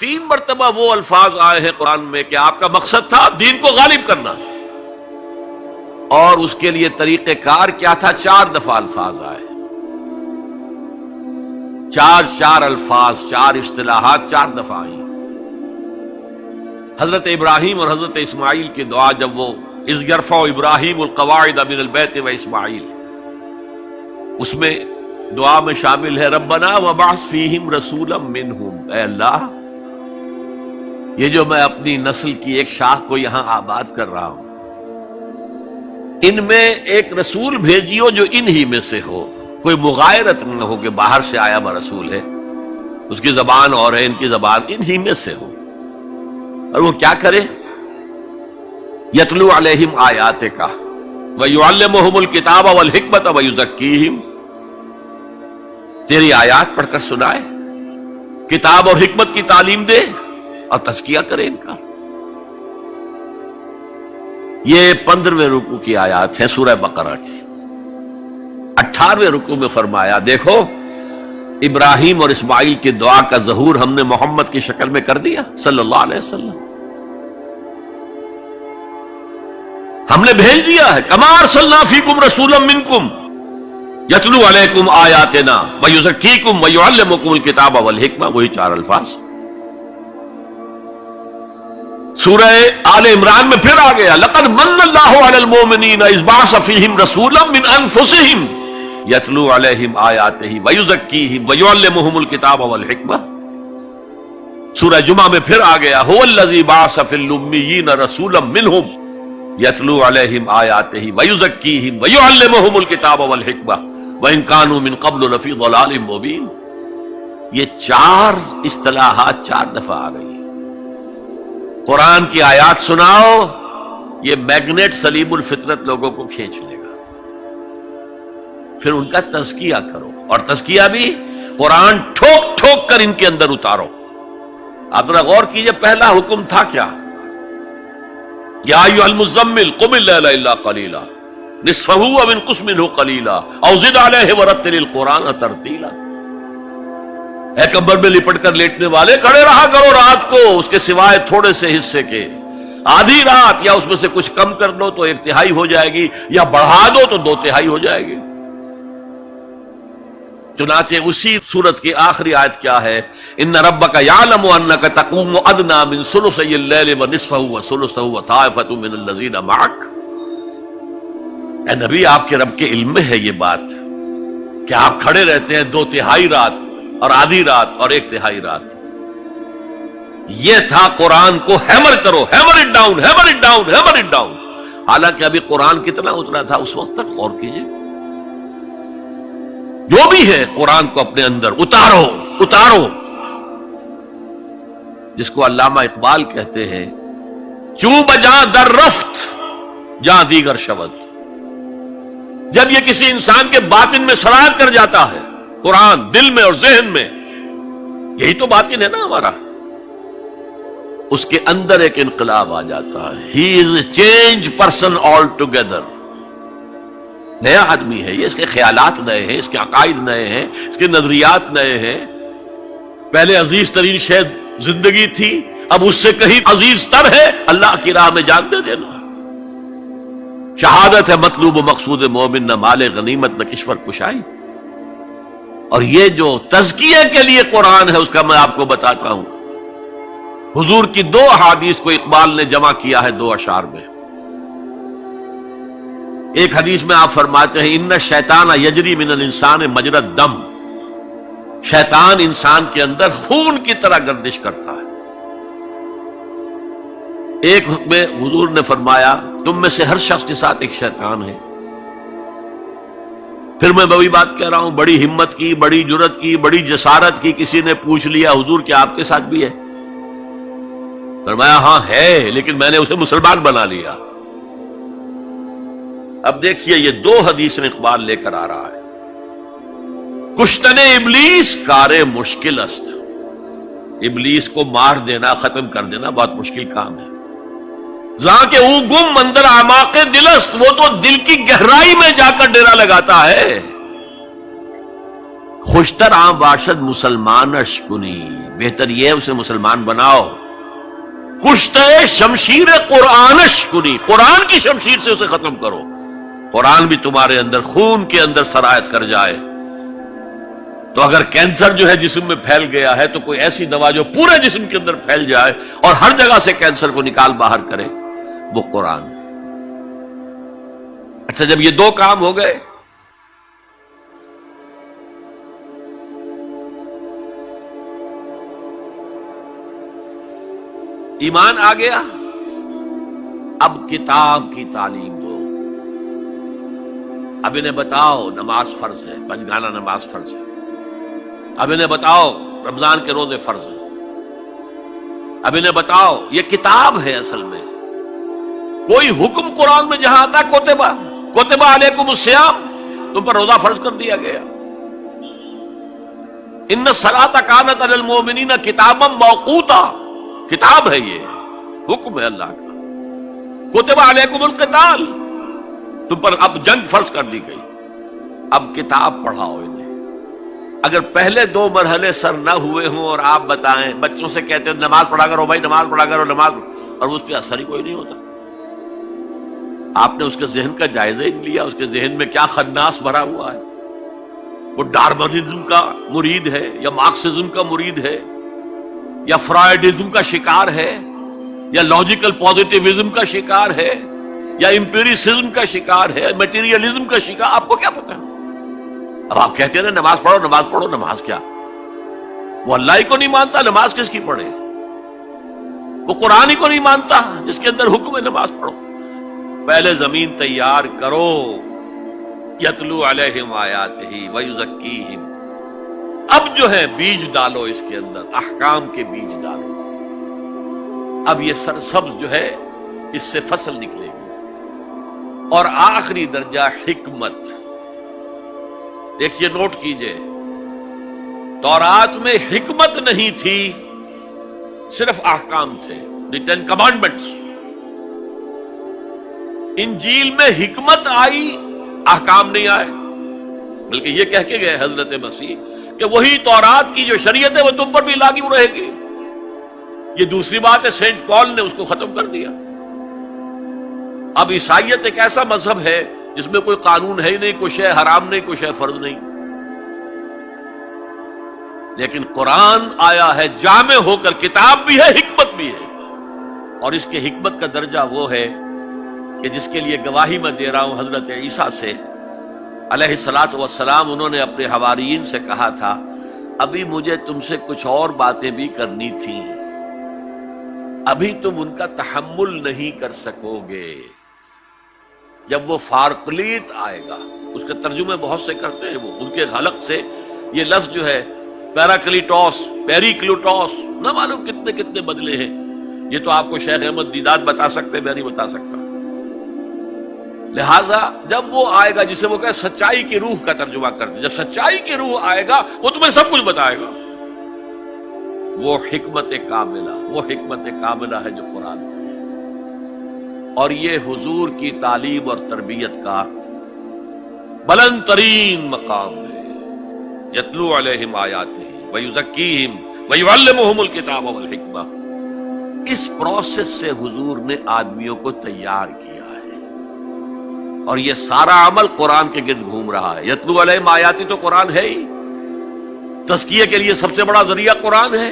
3 مرتبہ وہ الفاظ آئے ہیں قرآن میں کہ آپ کا مقصد تھا دین کو غالب کرنا، اور اس کے لیے طریقہ کار کیا تھا؟ 4 دفعہ الفاظ آئے، 4 الفاظ، 4 اصطلاحات 4 دفعہ آئی۔ حضرت ابراہیم اور حضرت اسماعیل کی دعا، جب وہ اذ یرفع ابراہیم القواعد من البیت و اسماعیل، اس میں دعا میں شامل ہے ربنا وبعث فیہم رسولا منہم، اے اللہ یہ جو میں اپنی نسل کی ایک شاخ کو یہاں آباد کر رہا ہوں، ان میں ایک رسول بھیجیو جو انہی میں سے ہو، کوئی مغایرت نہ ہو کہ باہر سے آیا ہوا رسول ہے، اس کی زبان اور ہے، ان کی زبان انہی میں سے ہو، اور وہ کیا کرے؟ یتلو علیہم آیاتک ویعلمہم الکتاب والحکمت ویزکیہم، تیری آیات پڑھ کر سنائے، کتاب اور حکمت کی تعلیم دے اور تزکیہ کرے ان کا۔ یہ 15ویں رکوع کی آیات ہیں سورہ بقرہ کی۔ 18ویں رکوع میں فرمایا دیکھو ابراہیم اور اسماعیل کی دعا کا ظہور ہم نے محمد کی شکل میں کر دیا صلی اللہ علیہ وسلم، ہم نے بھیج دیا ہے، کما ارسلنا فیکم رسولا منکم یتلو علیکم آیاتنا ویزکیکم ویعلمکم الکتاب والحکمہ، وہی 4 الفاظ۔ سورہ آل عمران میں پھر آ گیا لقد من اللہ علی المؤمنین اذ بعث فیہم رسولا من انفسہم یتلو علیہم آیاتہ ویزکیہم ویعلمہم الکتاب والحکمہ۔ سورہ جمعہ میں پھر آ گیا هو الذی بعث فی الامیین رسولا منہم یتلو علیہم آیاتہ ویزکیہم ویعلمہم الکتاب والحکمہ وان کانوا من قبل لفی ضلال مبین۔ یہ 4 اصطلاحات 4 دفعہ آ گئی۔ قرآن کی آیات سناؤ، یہ میگنیٹ سلیم الفطرت لوگوں کو کھینچ لے گا، پھر ان کا تزکیہ کرو، اور تزکیہ بھی قرآن ٹھوک ٹھوک کر ان کے اندر اتارو۔ آپ ذرا غور کیجئے، پہلا حکم تھا کیا؟ یا ایھا المزمل قم اللیل الا قلیلا نصفہ او انقص منہ قلیلا او زد علیہ ورتل القرآن ترتیلا۔ اے کمبل میں لپٹ کر لیٹنے والے، کھڑے رہا کرو رات کو اس کے سوائے تھوڑے سے حصے کے، آدھی رات یا اس میں سے کچھ کم کر دو تو 1/3 ہو جائے گی، یا بڑھا دو تو 2/3 ہو جائے گی۔ چنانچہ اسی سورت کی آخری آیت کیا ہے؟ ان ربک یعلم انک تقوم ادنی من ثلثی اللیل ونصفہ وثلثہ وطائفۃ من الذین معک۔ اے نبی، آپ کے رب کے علم میں ہے یہ بات کہ آپ کھڑے رہتے ہیں 2/3 رات اور آدھی رات اور 1/3 رات۔ یہ تھا قرآن کو ہیمر کرو، hammer it down, hammer it down, hammer it down. حالانکہ ابھی قرآن کتنا اترا تھا اس وقت تک؟ غور کیجئے، جو بھی ہے قرآن کو اپنے اندر اتارو اتارو، جس کو علامہ اقبال کہتے ہیں چوں بجاں در رفت جہاں دیگر شود۔ جب یہ کسی انسان کے باطن میں سرایت کر جاتا ہے قرآن، دل میں اور ذہن میں، یہی تو باطن ہے نا ہمارا، اس کے اندر ایک انقلاب آ جاتا ہے۔ He is a change person all together, نیا آدمی ہے یہ، اس کے خیالات نئے ہیں، اس کے عقائد نئے ہیں، اس کے نظریات نئے ہیں۔ پہلے عزیز ترین شے زندگی تھی، اب اس سے کہیں عزیز تر ہے اللہ کی راہ میں جان دے دینا۔ شہادت ہے مطلوب و مقصود مومن، نہ مال غنیمت نہ کشور کشائی۔ اور یہ جو تزکیے کے لیے قرآن ہے اس کا میں آپ کو بتاتا ہوں۔ حضور کی 2 احادیث کو اقبال نے جمع کیا ہے 2 اشعار میں۔ ایک حدیث میں آپ فرماتے ہیں ان الشیطان یجری من الانسان مجری الدم، شیطان انسان کے اندر خون کی طرح گردش کرتا ہے۔ ایک میں حضور نے فرمایا تم میں سے ہر شخص کے ساتھ ایک شیطان ہے۔ پھر میں وہی بات کہہ رہا ہوں، بڑی ہمت کی، بڑی جرت کی، بڑی جسارت کی، کسی نے پوچھ لیا حضور کیا آپ کے ساتھ بھی ہے؟ فرمایا ہاں ہے، لیکن میں نے اسے مسلمان بنا لیا۔ اب دیکھیے یہ 2 حدیث اقبال لے کر آ رہا ہے۔ کشتن ابلیس کار مشکل است، ابلیس کو مار دینا، ختم کر دینا بہت مشکل کام ہے۔ جہاں کہ او گم اندر اعماق دل است، وہ تو دل کی گہرائی میں جا کر ڈیرا لگاتا ہے۔ خوشتر آں باشد مسلمانش کنی بہتر یہ ہے اسے مسلمان بناؤ. کشتے شمشیر قرآنش کنی، قرآن کی شمشیر سے اسے ختم کرو. قرآن بھی تمہارے اندر خون کے اندر سرایت کر جائے. تو اگر کینسر جو ہے جسم میں پھیل گیا ہے تو کوئی ایسی دوا جو پورے جسم کے اندر پھیل جائے اور ہر جگہ سے کینسر کو نکال باہر کرے، وہ قرآن. اچھا، جب یہ دو کام ہو گئے، ایمان آ گیا، اب کتاب کی تعلیم دو. اب انہیں بتاؤ نماز فرض ہے، پنجگانہ نماز فرض ہے. اب انہیں بتاؤ رمضان کے روزے فرض ہیں. اب انہیں بتاؤ یہ کتاب ہے. اصل میں کوئی حکم قرآن میں جہاں آتا ہے کتبہ علیکم الصیام، تم پر روزہ فرض کر دیا گیا. ان الصلاۃ کانت علی المؤمنین کتابا موقوتا، کتاب ہے، یہ حکم ہے اللہ کا. کتب علیکم القتال، تم پر اب جنگ فرض کر دی گئی. اب کتاب پڑھاؤ انہیں. اگر پہلے دو مرحلے سر نہ ہوئے ہوں اور آپ بتائیں، بچوں سے کہتے ہیں نماز پڑھا کرو بھائی، نماز پڑھا کرو، نماز، اور اس پہ اثر ہی کوئی نہیں ہوتا. آپ نے اس کے ذہن کا جائزہ ہی نہیں لیا، اس کے ذہن میں کیا خناس بھرا ہوا ہے. وہ ڈارمنزم کا مرید ہے، یا مارکسزم کا مرید ہے، یا فرائیڈزم کا شکار ہے، یا لاجیکل پوزیٹیوزم کا شکار ہے، یا امپیریسزم کا شکار ہے، میٹیریلزم کا شکار. آپ کو کیا پتا ہے؟ اب آپ کہتے ہیں نماز پڑھو، نماز پڑھو. نماز کیا؟ وہ اللہ ہی کو نہیں مانتا، نماز کس کی پڑھے؟ وہ قرآن ہی کو نہیں مانتا جس کے اندر حکم ہے نماز پڑھو. پہلے زمین تیار کرو. یتلو علیہم آیاتہ ویزکیہم. اب جو ہے بیج ڈالو اس کے اندر، احکام کے بیج ڈالو. اب یہ سرسبز جو ہے اس سے فصل نکلے گی. اور آخری درجہ حکمت. دیکھیے، نوٹ کیجئے، تورات میں حکمت نہیں تھی، صرف احکام تھے، دی 10 کمانڈمنٹس. انجیل میں حکمت آئی، احکام نہیں آئے. بلکہ یہ کہہ کے گئے حضرت مسیح کہ وہی تورات کی جو شریعت ہے وہ تم پر بھی لاگو رہے گی. یہ دوسری بات ہے، سینٹ پال نے اس کو ختم کر دیا. اب عیسائیت ایک ایسا مذہب ہے جس میں کوئی قانون ہے ہی نہیں، کوئی شے حرام نہیں، کوئی شے فرض نہیں. لیکن قرآن آیا ہے جامع ہو کر، کتاب بھی ہے، حکمت بھی ہے. اور اس کے حکمت کا درجہ وہ ہے کہ جس کے لیے گواہی میں دے رہا ہوں حضرت عیسیٰ سے علیہ الصلاۃ والسلام. انہوں نے اپنے حواریین سے کہا تھا ابھی مجھے تم سے کچھ اور باتیں بھی کرنی تھیں، ابھی تم ان کا تحمل نہیں کر سکو گے. جب وہ فارقلیت آئے گا، اس کے ترجمے بہت سے کرتے ہیں وہ، ان کے حلق سے یہ لفظ جو ہے پیراکلیٹوس، پیریکلوٹوس، نہ معلوم کتنے کتنے بدلے ہیں. یہ تو آپ کو شیخ احمد دیدات بتا سکتے، میں نہیں بتا سکتا. لہذا جب وہ آئے گا جسے وہ کہے سچائی کی روح کا ترجمہ کرتے، جب سچائی کی روح آئے گا وہ تمہیں سب کچھ بتائے گا. وہ حکمت کاملہ ہے جو قرآن ہے. اور یہ حضور کی تعلیم اور تربیت کا بلند ترین مقام ہے. یتلو علیہم آیاتہ ویزکیہم ویعلمہم الکتاب والحکمہ. اس پروسیس سے حضور نے آدمیوں کو تیار کیا ہے، اور یہ سارا عمل قرآن کے گرد گھوم رہا ہے. یتلو علیہم آیاتی تو قرآن ہے ہی، تزکیے کے لیے سب سے بڑا ذریعہ قرآن ہے.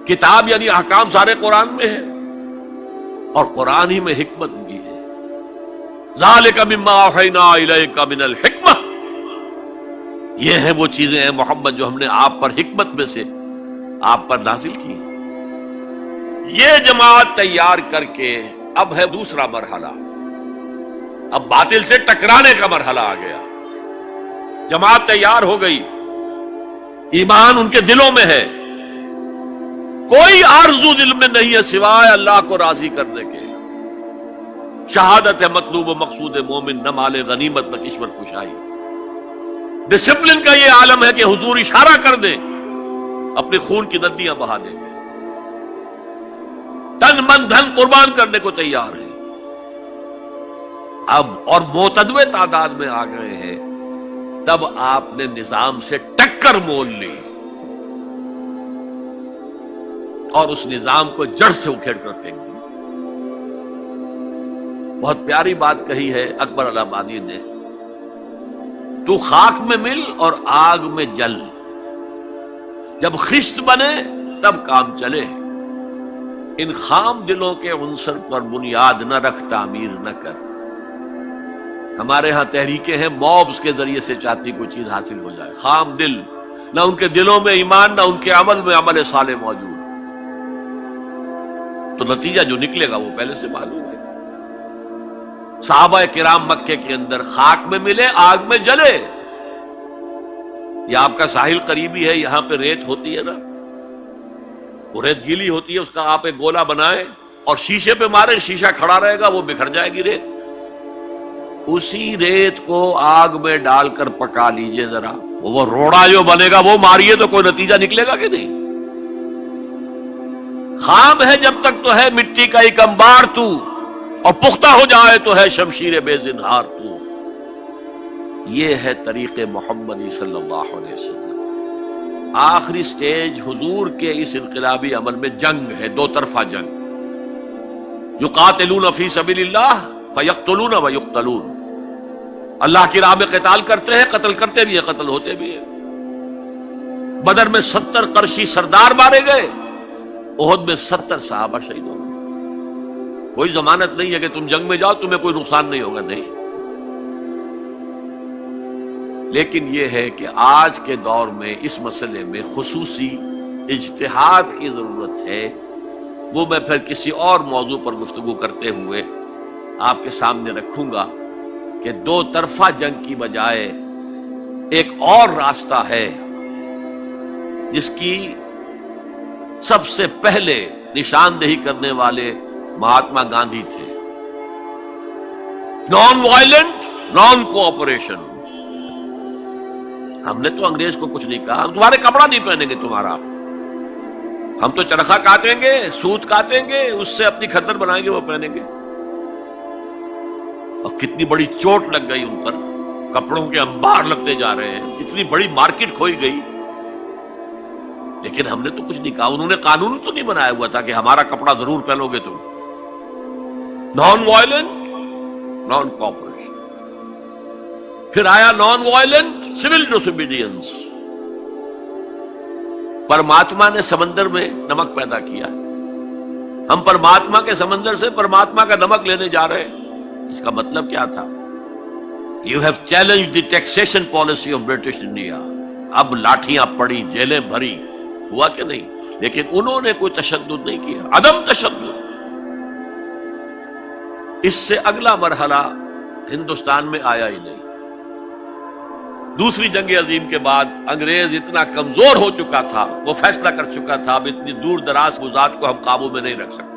کتاب یعنی احکام سارے قرآن میں ہے، اور قرآن ہی میں حکمت بھی ہے. ذالک مما اوحینا الیک من الحکمہ. یہ ہیں وہ چیزیں ہیں محمد جو ہم نے آپ پر حکمت میں سے آپ پر نازل کی. یہ جماعت تیار کر کے اب ہے دوسرا مرحلہ. اب باطل سے ٹکرانے کا مرحلہ آ گیا. جماعت تیار ہو گئی، ایمان ان کے دلوں میں ہے، کوئی آرزو دل میں نہیں ہے سوائے اللہ کو راضی کرنے کے. شہادت ہے مطلوب و مقصود مومن، نہ مال غنیمت نہ کشور کشائی. ڈسپلن کا یہ عالم ہے کہ حضور اشارہ کر دیں اپنے خون کی ندیاں بہا دیں گے، تن من دھن قربان کرنے کو تیار ہے. اب اور معتدوے تعداد میں آ گئے ہیں، تب آپ نے نظام سے ٹکر مول لی. اور اس نظام کو جڑ سے اکھیڑ کر پھینک دیا۔ بہت پیاری بات کہی ہے اکبر الہ آبادی نے، تو خاک میں مل اور آگ میں جل، جب خشت بنے تب کام چلے، ان خام دلوں کے عنصر پر بنیاد نہ رکھ، تعمیر نہ کر۔ ہمارے ہاں تحریکیں ہیں موبز کے ذریعے سے چاہتی کوئی چیز حاصل ہو جائے، خام دل، نہ ان کے دلوں میں ایمان، نہ ان کے عمل میں عمل صالح موجود، تو نتیجہ جو نکلے گا وہ پہلے سے معلوم ہے۔ صحابہ کرام مکے کے اندر خاک میں ملے، آگ میں جلے۔ یہ آپ کا ساحل قریبی ہے، یہاں پہ ریت ہوتی ہے نا، وہ ریت گیلی ہوتی ہے، اس کا آپ ایک گولا بنائیں اور شیشے پہ مارے، شیشہ کھڑا رہے گا، وہ بکھر جائے گی ریت۔ اسی ریت کو آگ میں ڈال کر پکا لیجئے ذرا، وہ روڑا جو بنے گا وہ ماریے تو کوئی نتیجہ نکلے گا کہ نہیں؟ خام ہے جب تک تو ہے مٹی کا ایک انبار تو، اور پختہ ہو جائے تو ہے شمشیر بے زنہار تو۔ یہ ہے طریق محمدی صلی اللہ علیہ وسلم۔ آخری سٹیج حضور کے اس انقلابی عمل میں جنگ ہے، دو طرفہ جنگ۔ یقاتلون فی سبیل اللہ فیقتلون ویقتلون، اللہ کی راہ میں قتال کرتے ہیں، قتل کرتے بھی ہیں، قتل ہوتے بھی ہیں۔ بدر میں 70 قرشی سردار مارے گئے، احد میں 70 صحابہ شہید ہو گئے۔ کوئی ضمانت نہیں ہے کہ تم جنگ میں جاؤ تمہیں کوئی نقصان نہیں ہوگا، نہیں۔ لیکن یہ ہے کہ آج کے دور میں اس مسئلے میں خصوصی اجتہاد کی ضرورت ہے، وہ میں پھر کسی اور موضوع پر گفتگو کرتے ہوئے آپ کے سامنے رکھوں گا کہ دو طرفہ جنگ کی بجائے ایک اور راستہ ہے جس کی سب سے پہلے نشاندہی کرنے والے مہاتما گاندھی تھے۔ Non violent, naan cooperation. ہم نے تو انگریز کو کچھ نہیں کہا، ہم تمہارے کپڑا نہیں پہنیں گے تمہارا، ہم تو چرخہ کاٹیں گے، سوت کاٹیں گے، اس سے اپنی کھدر بنائیں گے، وہ پہنیں گے۔ اور کتنی بڑی چوٹ لگ گئی ان پر، کپڑوں کے انبار لگتے جا رہے ہیں، اتنی بڑی مارکیٹ کھوئی گئی، لیکن ہم نے تو کچھ نہیں کہا۔ انہوں نے قانون تو نہیں بنایا ہوا تھا کہ ہمارا کپڑا ضرور پہنو گے تم۔ Non violent, naan cooperation. پھر آیا نان وائلنٹ سول ڈس اوبیڈینس۔ پرماتما نے سمندر میں نمک پیدا کیا، ہم پرماتما کے سمندر سے پرماتما کا نمک لینے جا رہے ہیں۔ اس کا مطلب کیا تھا؟ You have challenge the taxation policy of British India. اب لاٹھیاں پڑی، جیلیں بھری، ہوا کہ نہیں؟ لیکن انہوں نے کوئی تشدد نہیں کیا، عدم تشدد۔ اس سے اگلا مرحلہ ہندوستان میں آیا ہی نہیں۔ دوسری جنگ عظیم کے بعد انگریز اتنا کمزور ہو چکا تھا، وہ فیصلہ کر چکا تھا اب اتنی دور دراز وزات کو ہم قابو میں نہیں رکھ سکتے،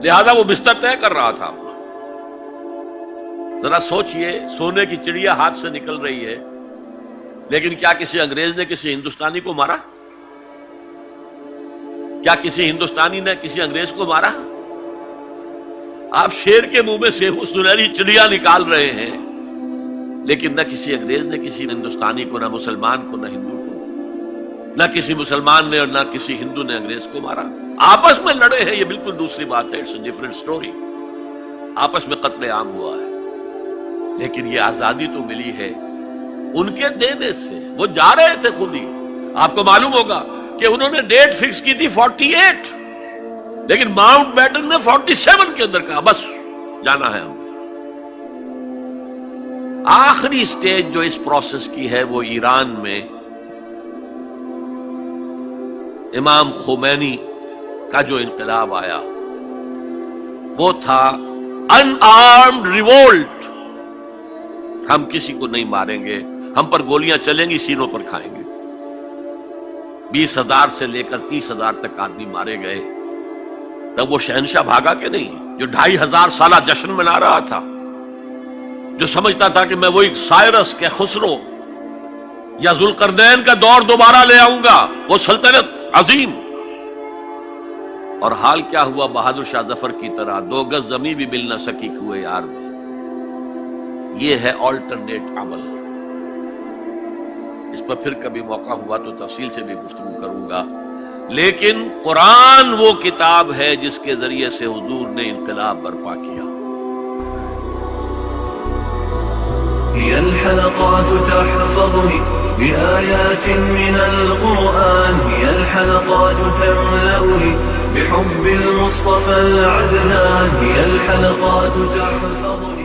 لہذا وہ بستر طے کر رہا تھا۔ ذرا سوچئے، سونے کی چڑیا ہاتھ سے نکل رہی ہے، لیکن کیا کسی انگریز نے کسی ہندوستانی کو مارا؟ کیا کسی ہندوستانی نے کسی انگریز کو مارا؟ آپ شیر کے منہ میں سے وہ سنہری چڑیا نکال رہے ہیں، لیکن نہ کسی انگریز نے کسی ہندوستانی کو، نہ مسلمان کو، نہ ہندو کو، نہ کسی مسلمان نے اور نہ کسی ہندو نے انگریز کو مارا۔ آپس میں لڑے ہیں، یہ بالکل دوسری بات ہے، اٹس اے ڈفرنٹ سٹوری۔ آپس میں قتل عام ہوا ہے، لیکن یہ آزادی تو ملی ہے ان کے دینے سے۔ وہ جا رہے تھے خود ہی، آپ کو معلوم ہوگا کہ انہوں نے ڈیٹ فکس کی تھی 48، لیکن ماؤنٹ بیٹن نے 47 کے اندر کہا بس جانا ہے ہم۔ آخری سٹیج جو اس پروسیس کی ہے وہ ایران میں امام خمینی کا جو انقلاب آیا وہ تھا ان آرمڈ ریوولٹ۔ ہم کسی کو نہیں ماریں گے، ہم پر گولیاں چلیں گی، سینوں پر کھائیں گے۔ 20,000 سے لے کر 30,000 تک آدمی مارے گئے۔ تب وہ شہنشاہ بھاگا کہ نہیں جو 2,500 سالہ جشن منا رہا تھا، جو سمجھتا تھا کہ میں وہی سائرس کے خسرو یا ذوالقرنین کا دور دوبارہ لے آؤں گا، وہ سلطنت عظیم۔ اور حال کیا ہوا؟ بہادر شاہ ظفر کی طرح 2 گز زمین بھی مل نہ سکی کوئے یار میں۔ یہ ہے آلٹرنیٹ عمل۔ اس پر پھر کبھی موقع ہوا تو تفصیل سے بھی گفتگو کروں گا، لیکن قرآن وہ کتاب ہے جس کے ذریعے سے حضور نے انقلاب برپا کیا. هي الحلقات تحفظني بآيات من القرآن، هي الحلقات تملأني بحب المصطفى العدنان، هي الحلقات تحفظني